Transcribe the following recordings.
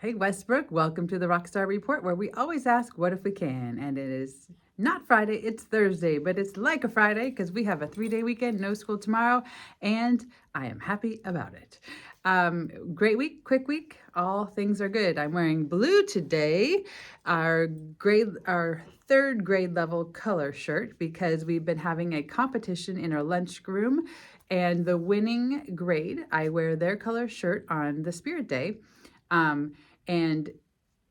Hey Westbrook, welcome to the ROCKstar Report, where we always ask, what if we can? And it is not Friday, it's Thursday, but it's like a Friday because we have a 3-day weekend, no school tomorrow, and I am happy about it. Great week, quick week, all things are good. I'm wearing blue today, our third grade level color shirt, because we've been having a competition in our lunchroom, and the winning grade, I wear their color shirt on the Spirit Day. And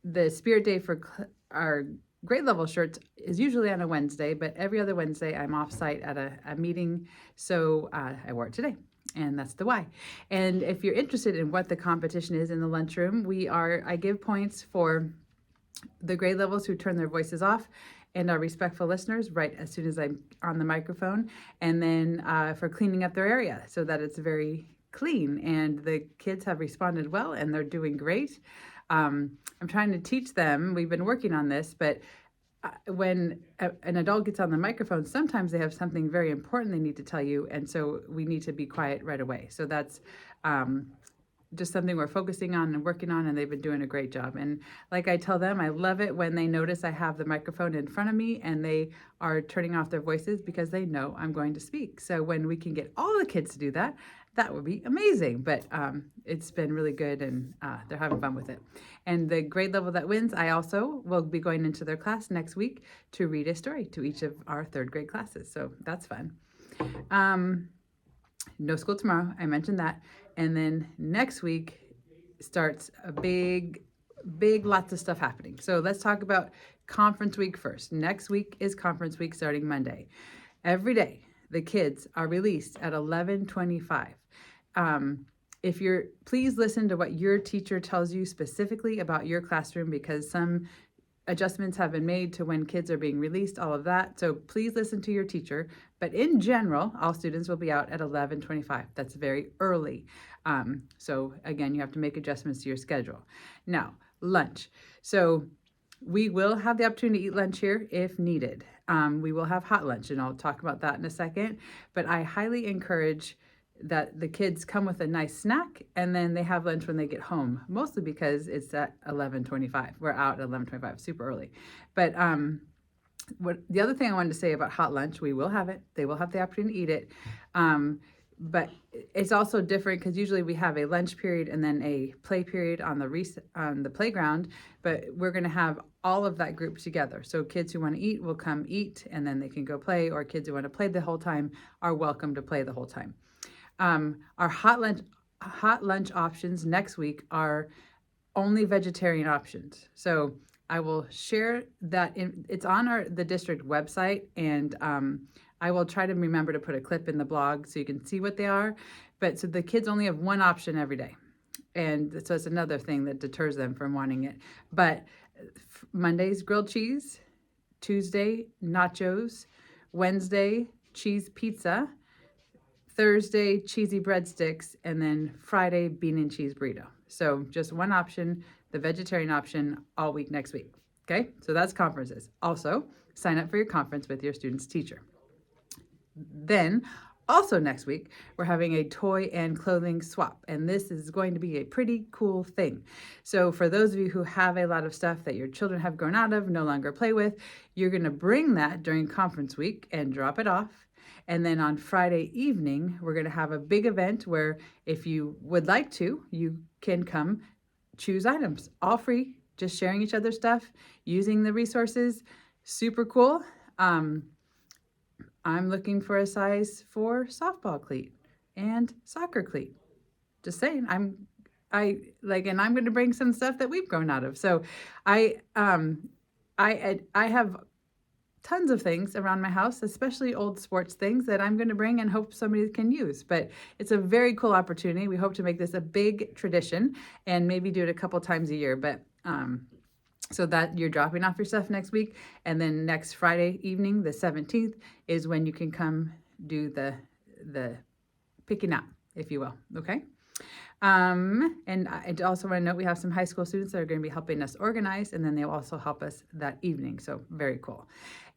the Spirit Day for our grade level shirts is usually on a Wednesday, but every other Wednesday I'm off site at a meeting, so I wore it today. And that's the why. And if you're interested in what the competition is in the lunchroom, I give points for the grade levels who turn their voices off and are respectful listeners right as soon as I'm on the microphone, and then for cleaning up their area so that it's very clean. And the kids have responded well and they're doing great. I'm trying to teach them, we've been working on this, but when an adult gets on the microphone, sometimes they have something very important they need to tell you, and so we need to be quiet right away. So that's just something we're focusing on and working on, and they've been doing a great job. And like I tell them, I love it when they notice I have the microphone in front of me and they are turning off their voices because they know I'm going to speak. So when we can get all the kids to do that, that would be amazing. But it's been really good, and they're having fun with it. And the grade level that wins, I also will be going into their class next week to read a story to each of our third grade classes. So that's fun. No school tomorrow, I mentioned that. And then next week starts a big, lots of stuff happening. So let's talk about conference week first. Next week is conference week starting Monday. Every day, the kids are released at 11:25. Please listen to what your teacher tells you specifically about your classroom, because some adjustments have been made to when kids are being released, all of that. So please listen to your teacher. But in general, all students will be out at 11:25. That's very early. So again, you have to make adjustments to your schedule. Now, lunch. So we will have the opportunity to eat lunch here if needed. We will have hot lunch, and I'll talk about that in a second. But I highly encourage that the kids come with a nice snack and then they have lunch when they get home, mostly because it's at 11:25. We're out at 11:25, super early. But the other thing I wanted to say about hot lunch, we will have it. They will have the opportunity to eat it. But it's also different because usually we have a lunch period and then a play period on the playground, but we're going to have all of that group together. So kids who want to eat will come eat and then they can go play, or kids who want to play the whole time are welcome to play the whole time. Our hot lunch options next week are only vegetarian options. So I will share that it's on the district website, and I will try to remember to put a clip in the blog so you can see what they are. But so the kids only have one option every day. And so it's another thing that deters them from wanting it. But Monday's grilled cheese, Tuesday, nachos, Wednesday, cheese pizza, Thursday, cheesy breadsticks, and then Friday, bean and cheese burrito. So just one option, the vegetarian option, all week next week. Okay, so that's conferences. Also, sign up for your conference with your student's teacher. Then, also next week, we're having a toy and clothing swap, and this is going to be a pretty cool thing. So for those of you who have a lot of stuff that your children have grown out of, no longer play with, you're going to bring that during conference week and drop it off. And then on Friday evening, we're going to have a big event where if you would like to, you can come choose items, all free, just sharing each other's stuff, using the resources. Super cool. I'm looking for a size 4 softball cleat and soccer cleat. Just saying, and I'm going to bring some stuff that we've grown out of. So I have tons of things around my house, especially old sports things that I'm going to bring and hope somebody can use. But it's a very cool opportunity. We hope to make this a big tradition and maybe do it a couple times a year. But so that you're dropping off your stuff next week, and then next Friday evening, the 17th, is when you can come do the picking out, if you will. Okay. And I also want to note we have some high school students that are going to be helping us organize, and then they'll also help us that evening. So very cool.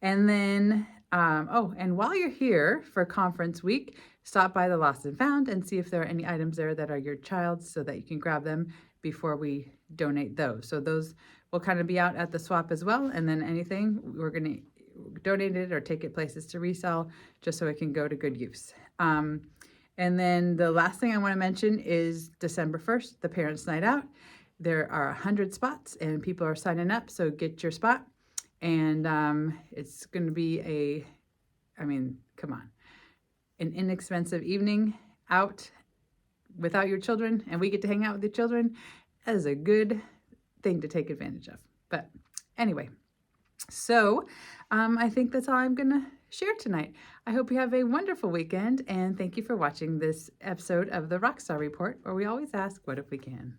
And then, and while you're here for conference week, stop by the Lost and Found and see if there are any items there that are your child's so that you can grab them before we donate those. So those will kind of be out at the swap as well. And then anything we're going to donate it or take it places to resell just so it can go to good use. And then the last thing I want to mention is December 1st, the Parents' Night Out. There are 100 spots and people are signing up, so get your spot. And it's going to be come on, an inexpensive evening out without your children, and we get to hang out with the children. That is a good thing to take advantage of. But anyway, so I think that's all I'm going to share tonight. I hope you have a wonderful weekend, and thank you for watching this episode of the Rockstar Report, where we always ask, what if we can?